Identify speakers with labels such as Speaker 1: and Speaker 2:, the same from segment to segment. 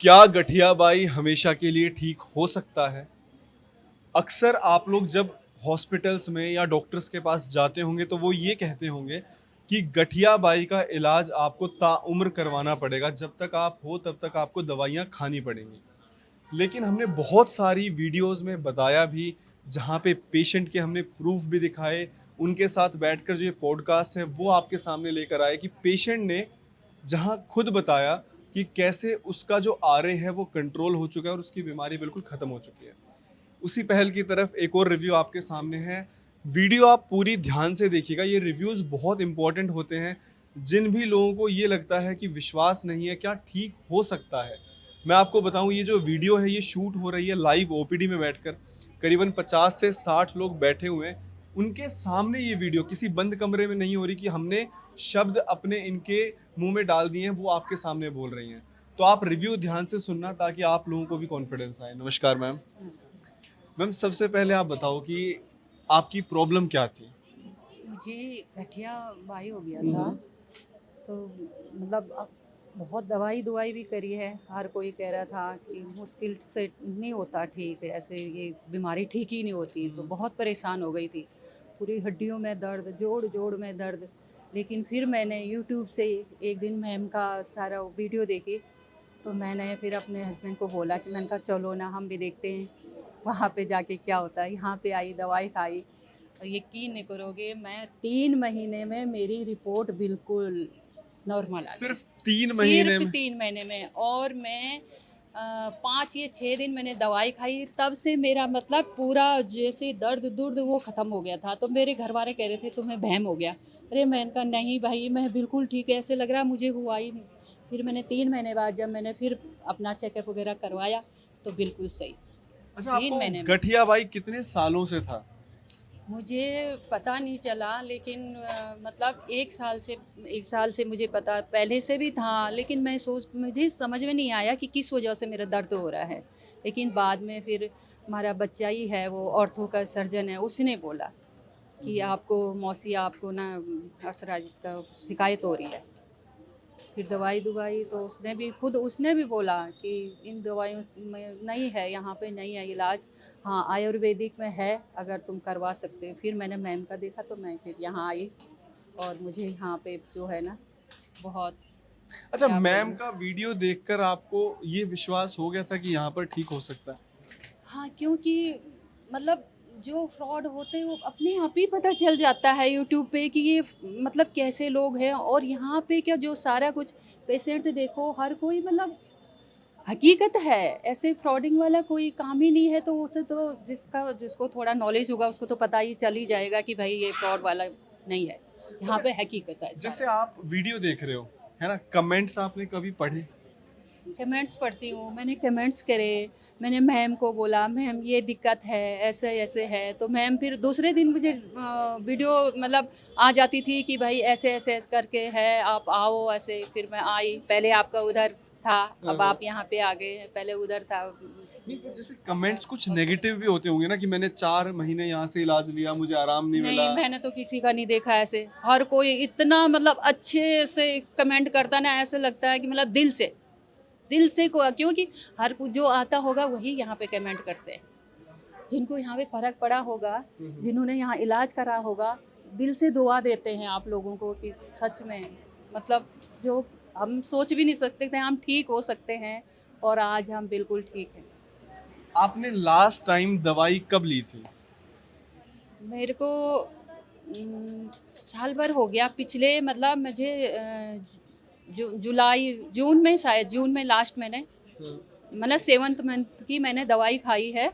Speaker 1: क्या गठिया बाई हमेशा के लिए ठीक हो सकता है? अक्सर आप लोग जब हॉस्पिटल्स में या डॉक्टर्स के पास जाते होंगे तो वो ये कहते होंगे कि गठिया बाई का इलाज आपको ताउम्र करवाना पड़ेगा, जब तक आप हो तब तक आपको दवाइयाँ खानी पड़ेंगी। लेकिन हमने बहुत सारी वीडियोज़ में बताया भी, जहाँ पे पेशेंट के हमने प्रूफ़ भी दिखाए, उनके साथ बैठकर जो ये पॉडकास्ट है वो आपके सामने लेकर आए कि पेशेंट ने जहाँ खुद बताया कि कैसे उसका जो आरए है वो कंट्रोल हो चुका है और उसकी बीमारी बिल्कुल ख़त्म हो चुकी है। उसी पहल की तरफ एक और रिव्यू आपके सामने है। वीडियो आप पूरी ध्यान से देखिएगा, ये रिव्यूज़ बहुत इंपॉर्टेंट होते हैं। जिन भी लोगों को ये लगता है कि विश्वास नहीं है, क्या ठीक हो सकता है? मैं आपको बताऊँ, ये जो वीडियो है ये शूट हो रही है लाइव ओपीडी में बैठकर। करीबन 50 से 60 लोग बैठे हुए हैं। उनके सामने ये वीडियो किसी बंद कमरे में नहीं हो रही कि हमने शब्द अपने इनके मुँह में डाल दिए हैं, वो आपके सामने बोल रही हैं। तो आप रिव्यू ध्यान से सुनना ताकि आप लोगों को भी कॉन्फिडेंस आए। नमस्कार मैम। मैम सबसे पहले आप बताओ कि आपकी प्रॉब्लम क्या थी?
Speaker 2: मुझे गठिया वायु हो गया था। तो मतलब अब बहुत दवाई भी करी है। हर कोई कह रहा था कि मुश्किल से नहीं होता ठीक, ऐसे ये बीमारी ठीक ही नहीं होती। तो बहुत परेशान हो गई थी, पूरी हड्डियों में दर्द, जोड़ जोड़ में दर्द। लेकिन फिर मैंने यूट्यूब से एक दिन मैम का सारा वीडियो देखी। तो मैंने फिर अपने हस्बैंड को बोला कि मैंने कहा चलो ना हम भी देखते हैं वहाँ पे जाके क्या होता है। यहाँ पे आई, दवाई खाई, और यकीन नहीं करोगे, मैं 3 महीने में मेरी रिपोर्ट बिल्कुल नॉर्मल आ गई।
Speaker 1: सिर्फ 3 महीने
Speaker 2: सिर्फ
Speaker 1: में?
Speaker 2: 3 महीने में। और मैं 5 या 6 दिन मैंने दवाई खाई, तब से मेरा मतलब पूरा जैसे दर्द दुर्द वो ख़त्म हो गया था। तो मेरे घर वाले कह रहे थे तुम्हें वहम हो गया। अरे मैंने कहा नहीं भाई, मैं बिल्कुल ठीक है, ऐसे लग रहा मुझे हुआ ही नहीं। फिर मैंने 3 महीने बाद जब मैंने फिर अपना चेकअप वगैरह करवाया तो बिल्कुल सही।
Speaker 1: अच्छा,
Speaker 2: तीन
Speaker 1: आपको
Speaker 2: महीने में
Speaker 1: गठिया बाई कितने सालों से था?
Speaker 2: मुझे पता नहीं चला, लेकिन मतलब 1 साल से मुझे पता पहले से भी था। लेकिन मुझे समझ में नहीं आया कि किस वजह से मेरा दर्द हो रहा है। लेकिन बाद में फिर हमारा बच्चा ही है, वो ऑर्थो का सर्जन है, उसने बोला कि आपको मौसी, आपको ना अर्थराइटिस का शिकायत हो रही है। फिर दवाई तो उसने भी बोला कि इन दवाइयों में नहीं है, यहाँ पे नहीं है इलाज। हाँ, आयुर्वेदिक में है, अगर तुम करवा सकते हो। फिर मैंने मैम का देखा तो मैं फिर यहाँ आई, और मुझे यहाँ पे जो है ना, बहुत,
Speaker 1: अच्छा,
Speaker 2: क्या
Speaker 1: मैम
Speaker 2: बोलूँ।
Speaker 1: का वीडियो देखकर आपको ये विश्वास हो गया था कि यहाँ पर ठीक हो सकता है?
Speaker 2: हाँ, क्योंकि मतलब जो फ्रॉड होते हैं वो अपने आप ही पता चल जाता है यूट्यूब पे कि ये मतलब कैसे लोग हैं। और यहाँ पे क्या, जो सारा कुछ पेशेंट देखो, हर कोई मतलब हकीकत है। ऐसे फ्रॉडिंग वाला कोई काम ही नहीं है। तो उसे तो जिसको थोड़ा नॉलेज होगा उसको तो पता ही चल ही जाएगा कि भाई ये फ्रॉड वाला नहीं है। यहाँ
Speaker 1: अच्छा,
Speaker 2: पे हकीकत है
Speaker 1: जैसे
Speaker 2: सारा।
Speaker 1: आप वीडियो देख रहे हो, है ना? कमेंट्स आपने कभी पढ़े?
Speaker 2: कमेंट्स पढ़ती हूँ, मैंने कमेंट्स करे। मैंने मैम को बोला मैम ये दिक्कत है, ऐसे ऐसे है। तो मैम फिर दूसरे दिन मुझे वीडियो मतलब आ जाती थी कि भाई ऐसे ऐसे करके है, आप आओ ऐसे। फिर मैं आई, पहले आपका उधर था,
Speaker 1: हाँ,
Speaker 2: अब
Speaker 1: हाँ।
Speaker 2: आप यहाँ पे आ गए, पहले उधर था
Speaker 1: नहीं, तो जैसे
Speaker 2: आपका
Speaker 1: कमेंट्स कुछ
Speaker 2: हॉस्पिटल।
Speaker 1: नेगेटिव भी होते होंगे ना कि मैंने 4 महीने यहाँ से इलाज लिया, मुझे आराम नहीं
Speaker 2: नहीं,
Speaker 1: मिला।
Speaker 2: मैंने तो किसी का नहीं देखा ऐसे। हर कोई इतना मतलब अच्छे से कमेंट करता ना, ऐसे लगता है कि मतलब दिल से को, क्योंकि हर कुछ जो आता होगा वही यहाँ पे कमेंट करते हैं। जिनको यहाँ पे फ़र्क पड़ा होगा, जिन्होंने यहाँ इलाज करा होगा, दिल से दुआ देते हैं आप लोगों को कि सच में मतलब जो हम सोच भी नहीं सकते थे हम ठीक हो सकते हैं, और आज हम बिल्कुल ठीक हैं।
Speaker 1: आपने लास्ट टाइम दवाई कब ली थी?
Speaker 2: मेरे को साल भर हो गया। पिछले मतलब मुझे जुलाई जून में, शायद जून में लास्ट मैंने मतलब 7th मंथ की मैंने दवाई खाई है।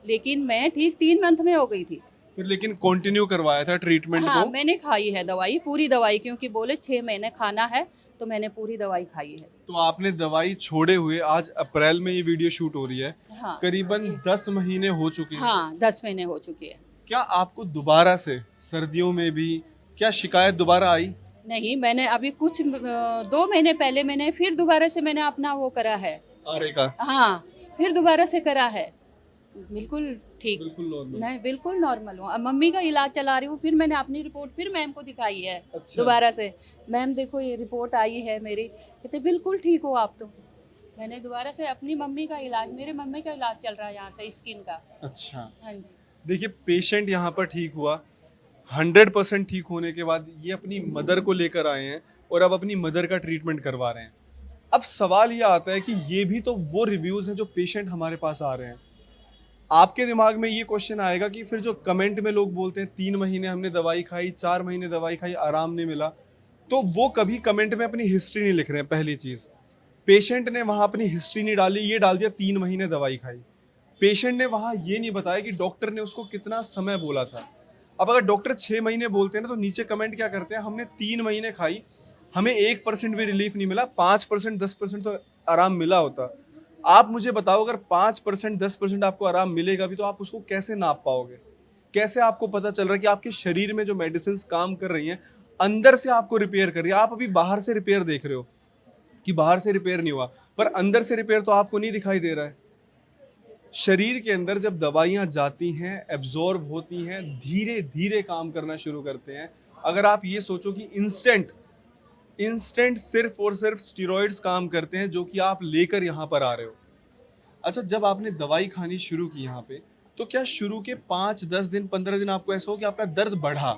Speaker 2: लेकिन मैं ठीक 3 मंथ में हो गई थी।
Speaker 1: फिर लेकिन कंटिन्यू करवाया था ट्रीटमेंट
Speaker 2: हाँ,
Speaker 1: को?
Speaker 2: मैंने खाई है दवाई, पूरी दवाई, क्योंकि बोले 6 महीने खाना है। तो मैंने पूरी दवाई खाई है।
Speaker 1: तो आपने दवाई छोड़े हुए आज अप्रैल में ये वीडियो शूट हो रही है,
Speaker 2: हाँ,
Speaker 1: करीबन 10 महीने हो चुके हैं।
Speaker 2: हाँ, 10 महीने हो चुकी है।
Speaker 1: क्या आपको दोबारा से सर्दियों में भी क्या शिकायत दोबारा आई?
Speaker 2: नहीं, मैंने अभी कुछ 2 महीने पहले मैंने फिर दोबारा से मैंने अपना वो करा है।
Speaker 1: आरे का?
Speaker 2: हाँ, फिर दोबारा से करा है। बिल्कुल ठीक।
Speaker 1: बिल्कुल नॉर्मल।
Speaker 2: मैं बिल्कुल नॉर्मल हूँ। अब मम्मी का इलाज चला रही हूँ, फिर मैंने अपनी रिपोर्ट फिर मैम को दिखाई है
Speaker 1: अच्छा।
Speaker 2: दोबारा से। मैम देखो ये रिपोर्ट आई है मेरी, कहते बिल्कुल ठीक हो आप तो। मैंने दोबारा से अपनी मम्मी का इलाज, मेरी मम्मी का इलाज चल रहा है यहाँ से स्किन का।
Speaker 1: अच्छा,
Speaker 2: हाँ जी।
Speaker 1: देखिए पेशेंट यहाँ पर ठीक हुआ, 100% ठीक होने के बाद ये अपनी मदर को लेकर आए हैं और अब अपनी मदर का ट्रीटमेंट करवा रहे हैं। अब सवाल ये आता है कि ये भी तो वो रिव्यूज़ हैं जो पेशेंट हमारे पास आ रहे हैं। आपके दिमाग में ये क्वेश्चन आएगा कि फिर जो कमेंट में लोग बोलते हैं 3 महीने हमने दवाई खाई, 4 महीने दवाई खाई, आराम नहीं मिला, तो वो कभी कमेंट में अपनी हिस्ट्री नहीं लिख रहे हैं पहली चीज़। पेशेंट ने वहाँ अपनी हिस्ट्री नहीं डाली, ये डाल दिया 3 महीने दवाई खाई। पेशेंट ने वहाँ ये नहीं बताया कि डॉक्टर ने उसको कितना समय बोला था। अब अगर डॉक्टर 6 महीने बोलते हैं ना, तो नीचे कमेंट क्या करते हैं, हमने 3 महीने खाई, हमें 1% भी रिलीफ नहीं मिला, 5% 10% तो आराम मिला होता। आप मुझे बताओ, अगर 5% 10% आपको आराम मिलेगा भी तो आप उसको कैसे नाप पाओगे? कैसे आपको पता चल रहा है कि आपके शरीर में जो मेडिसिन्स काम कर रही हैं, अंदर से आपको रिपेयर कर रही है? आप अभी बाहर से रिपेयर देख रहे हो कि बाहर से रिपेयर नहीं हुआ, पर अंदर से रिपेयर तो आपको नहीं दिखाई दे रहा है। शरीर के अंदर जब दवाइयाँ जाती हैं, एब्ज़ॉर्ब होती हैं, धीरे-धीरे काम करना शुरू करते हैं। अगर आप ये सोचो कि इंस्टेंट इंस्टेंट सिर्फ़ और सिर्फ़ स्टेरॉइड्स काम करते हैं, जो कि आप लेकर यहाँ पर आ रहे हो। अच्छा, जब आपने दवाई खानी शुरू की यहाँ पे, तो क्या शुरू के 5, 10 दिन, 15 दिन आपको ऐसा हो कि आपका दर्द बढ़ा?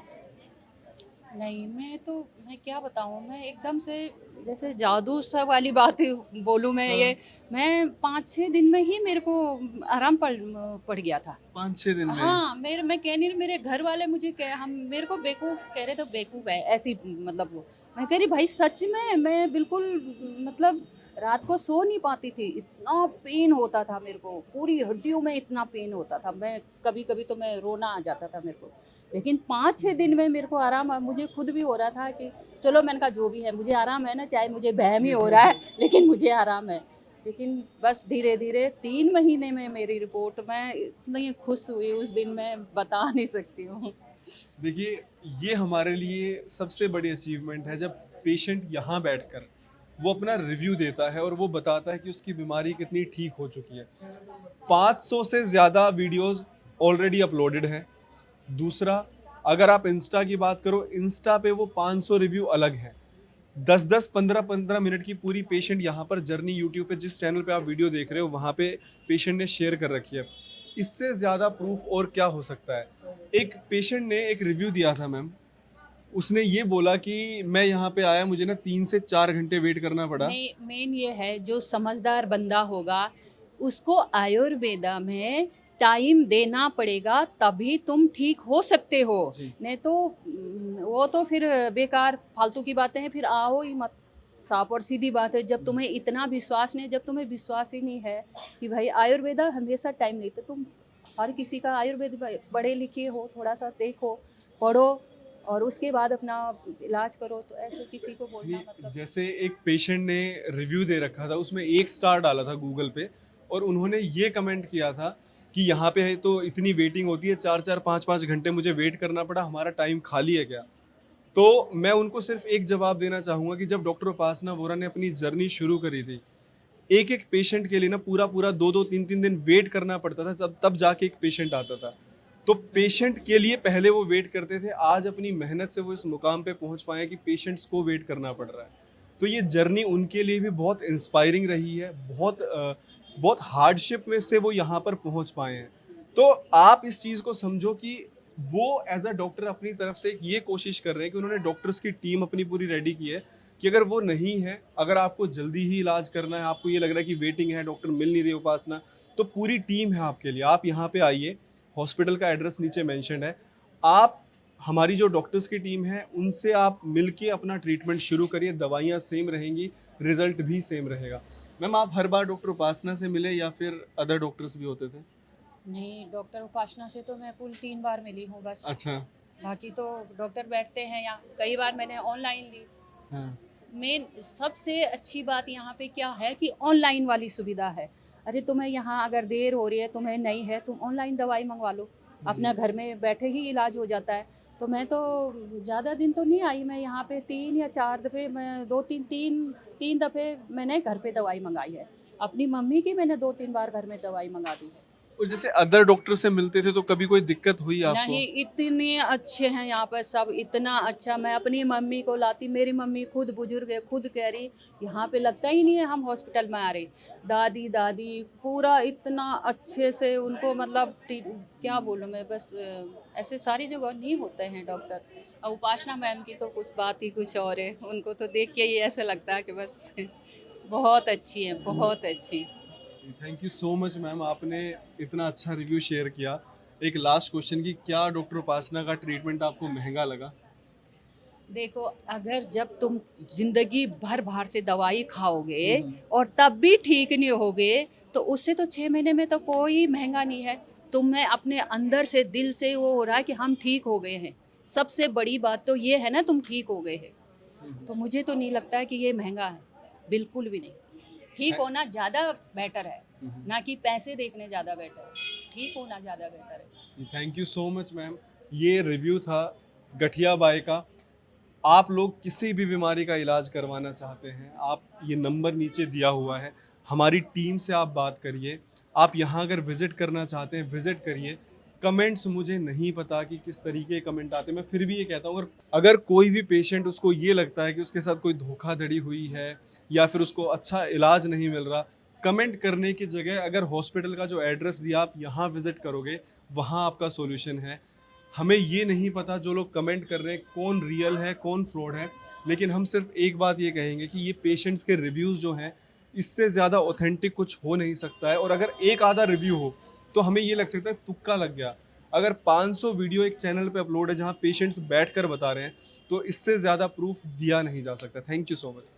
Speaker 2: नहीं, मैं क्या बताऊँ, मैं एकदम से जैसे जादू सा वाली बात ही बोलूँ मैं
Speaker 1: हाँ।
Speaker 2: ये, मैं 5-6 दिन में ही मेरे को आराम पड़ गया था।
Speaker 1: 5-6 दिन में?
Speaker 2: हाँ, मैं कह नहीं रही, मेरे घर वाले मुझे कह हम मेरे को बेवकूफ़ कह रहे थे, बेवकूफ़ है, ऐसी मतलब वो। मैं कह रही भाई सच में मैं बिल्कुल मतलब रात को सो नहीं पाती थी, इतना पेन होता था मेरे को, पूरी हड्डियों में इतना पेन होता था, मैं कभी-कभी तो मैं रोना आ जाता था मेरे को। लेकिन 5-6 दिन में मेरे को आराम, मुझे खुद भी हो रहा था कि चलो मैंने कहा जो भी है मुझे आराम है ना, चाहे मुझे वहम ही हो रहा है लेकिन मुझे आराम है। लेकिन बस धीरे-धीरे 3 महीने में मेरी रिपोर्ट, मैं इतनी खुश हुई उस दिन, मैं बता नहीं सकती हूँ।
Speaker 1: देखिए, ये हमारे लिए सबसे बड़ी अचीवमेंट है जब पेशेंट यहाँ बैठकर वो अपना रिव्यू देता है और वो बताता है कि उसकी बीमारी कितनी ठीक हो चुकी है। 500 से ज़्यादा वीडियोज़ ऑलरेडी अपलोडेड हैं। दूसरा, अगर आप इंस्टा की बात करो, इंस्टा पे वो 500 रिव्यू अलग हैं। 10-10, 15-15 मिनट की पूरी पेशेंट यहाँ पर जर्नी यूट्यूब पे जिस चैनल पे आप वीडियो देख रहे हो, वहाँ पे पेशेंट ने शेयर कर रखी है। इससे ज़्यादा प्रूफ और क्या हो सकता है? एक पेशेंट ने एक रिव्यू दिया था मैम, उसने ये बोला कि मैं यहाँ पे आया, मुझे ना 3 से 4 घंटे वेट करना पड़ा।
Speaker 2: नहीं, मेन ये है जो समझदार बंदा होगा उसको आयुर्वेदा में टाइम देना पड़ेगा, तभी तुम ठीक हो सकते हो।
Speaker 1: जी।
Speaker 2: नहीं तो वो तो फिर बेकार फालतू की बातें हैं, फिर आओ ही मत। साफ और सीधी बात है, जब तुम्हें इतना विश्वास नहीं, जब तुम्हें विश्वास ही नहीं है कि भाई आयुर्वेदा हमेशा टाइम लेते, तुम हर किसी का आयुर्वेद पढ़े लिखे हो, थोड़ा सा देखो, पढ़ो और उसके बाद अपना इलाज करो, तो ऐसे किसी को बोलना
Speaker 1: नहीं,
Speaker 2: मतलब।
Speaker 1: जैसे एक पेशेंट ने रिव्यू दे रखा था, उसमें 1 स्टार डाला था गूगल पे और उन्होंने ये कमेंट किया था कि यहाँ पे है तो इतनी वेटिंग होती है, 4-4 5-5 घंटे मुझे वेट करना पड़ा, हमारा टाइम खाली है क्या? तो मैं उनको सिर्फ़ एक जवाब देना चाहूँगा कि जब डॉक्टर उपासना वोरा ने अपनी जर्नी शुरू करी थी, एक-एक पेशेंट के लिए ना पूरा-पूरा 2-2 3-3 दिन वेट करना पड़ता था, तब तब जाके एक पेशेंट आता था। तो पेशेंट के लिए पहले वो वेट करते थे, आज अपनी मेहनत से वो इस मुकाम पे पहुँच पाए हैं कि पेशेंट्स को वेट करना पड़ रहा है। तो ये जर्नी उनके लिए भी बहुत इंस्पायरिंग रही है, बहुत हार्डशिप में से वो यहाँ पर पहुँच पाए हैं। तो आप इस चीज़ को समझो कि वो एज़ अ डॉक्टर अपनी तरफ से ये कोशिश कर रहे हैं कि उन्होंने डॉक्टर्स की टीम अपनी पूरी रेडी की है कि अगर वो नहीं है, अगर आपको जल्दी ही इलाज करना है, आपको ये लग रहा है कि वेटिंग है, डॉक्टर मिल नहीं रही उपासना, तो पूरी टीम है आपके लिए। आप यहाँ पे आइए, हॉस्पिटल का एड्रेस नीचे मेंशन्ड है। आप हमारी जो डॉक्टर्स की टीम है, उनसे आप मिलके अपना ट्रीटमेंट शुरू करिए, दवाइयाँ सेम रहेंगी, रिज़ल्ट भी सेम रहेगा। मैम, आप हर बार डॉक्टर उपासना से मिले या फिर अदर डॉक्टर्स भी होते थे?
Speaker 2: नहीं, डॉक्टर उपासना से तो मैं कुल 3 बार मिली हूँ बस।
Speaker 1: अच्छा।
Speaker 2: बाकी तो डॉक्टर बैठते हैं यहाँ, कई बार मैंने ऑनलाइन ली।
Speaker 1: हाँ।
Speaker 2: मेन सबसे अच्छी बात यहाँ पे क्या है कि ऑनलाइन वाली सुविधा है। अरे तुम्हें यहाँ अगर देर हो रही है, तुम्हें नहीं है, तुम ऑनलाइन दवाई मंगवा लो,
Speaker 1: जी।
Speaker 2: अपना घर में बैठे ही इलाज हो जाता है। तो मैं तो ज़्यादा दिन तो नहीं आई, मैं यहाँ पे 3 या 4 दफ़े, मैं 2-3 3 दफ़े मैंने घर पे दवाई मंगाई है। अपनी मम्मी की मैंने 2-3 बार घर में दवाई मंगा दी है।
Speaker 1: और जैसे अदर डॉक्टर से मिलते थे तो कभी कोई दिक्कत हुई आपको?
Speaker 2: नहीं, इतने अच्छे हैं यहाँ पर सब, इतना अच्छा। मैं अपनी मम्मी को लाती, मेरी मम्मी खुद बुजुर्ग है, खुद कह रही यहाँ पे लगता ही नहीं है हम हॉस्पिटल में आ रहे। दादी दादी पूरा इतना अच्छे से उनको मतलब क्या बोलूँ मैं, बस ऐसे सारी जगह नहीं होते हैं डॉक्टर। और उपासना मैम की तो कुछ बात ही कुछ और है, उनको तो देख के ही ऐसा लगता है कि बस बहुत अच्छी है, बहुत अच्छी।
Speaker 1: Thank you so much ma'am, आपने इतना अच्छा रिव्यू शेयर किया। एक लास्ट क्वेश्चन कि क्या डॉक्टर उपासना का ट्रीटमेंट आपको महंगा लगा?
Speaker 2: देखो, अगर जब तुम जिंदगी भर बाहर से दवाई खाओगे
Speaker 1: हम्म।
Speaker 2: और तब भी ठीक नहीं होगे, तो उससे तो 6 महीने में तो कोई महंगा नहीं है। तुम्हें अपने अंदर से दिल से वो हो रहा है कि हम ठीक हो गए हैं। सबसे बड़ी बात तो ये है ना, तुम ठीक हो गए हैं। तो मुझे तो नहीं लगता है कि ये महंगा है, बिल्कुल भी नहीं। ठीक होना ज़्यादा बेटर है, ना कि पैसे देखने ज़्यादा बेटर है। ठीक होना ज़्यादा बेटर है।
Speaker 1: Thank you so much ma'am. ये रिव्यू था गठिया बाई का। आप लोग किसी भी बीमारी का इलाज करवाना चाहते हैं, आप ये नंबर नीचे दिया हुआ है, हमारी टीम से आप बात करिए। आप यहाँ अगर विज़िट करना चाहते हैं विज़िट करिए। कमेंट्स मुझे नहीं पता कि किस तरीके के कमेंट आते हैं, मैं फिर भी ये कहता हूँ, अगर अगर कोई भी पेशेंट उसको ये लगता है कि उसके साथ कोई धोखाधड़ी हुई है या फिर उसको अच्छा इलाज नहीं मिल रहा, कमेंट करने की जगह अगर हॉस्पिटल का जो एड्रेस दिया आप यहाँ विज़िट करोगे, वहाँ आपका सॉल्यूशन है। हमें ये नहीं पता जो लोग कमेंट कर रहे हैं कौन रियल है कौन फ्रॉड है, लेकिन हम सिर्फ एक बात ये कहेंगे कि ये पेशेंट्स के रिव्यूज़ जो हैं, इससे ज़्यादा ऑथेंटिक कुछ हो नहीं सकता है। और अगर एक आधा रिव्यू हो तो हमें ये लग सकता है तुक्का लग गया। अगर 500 वीडियो एक चैनल पे अपलोड है जहाँ पेशेंट्स बैठ कर बता रहे हैं, तो इससे ज़्यादा प्रूफ दिया नहीं जा सकता। Thank you so much.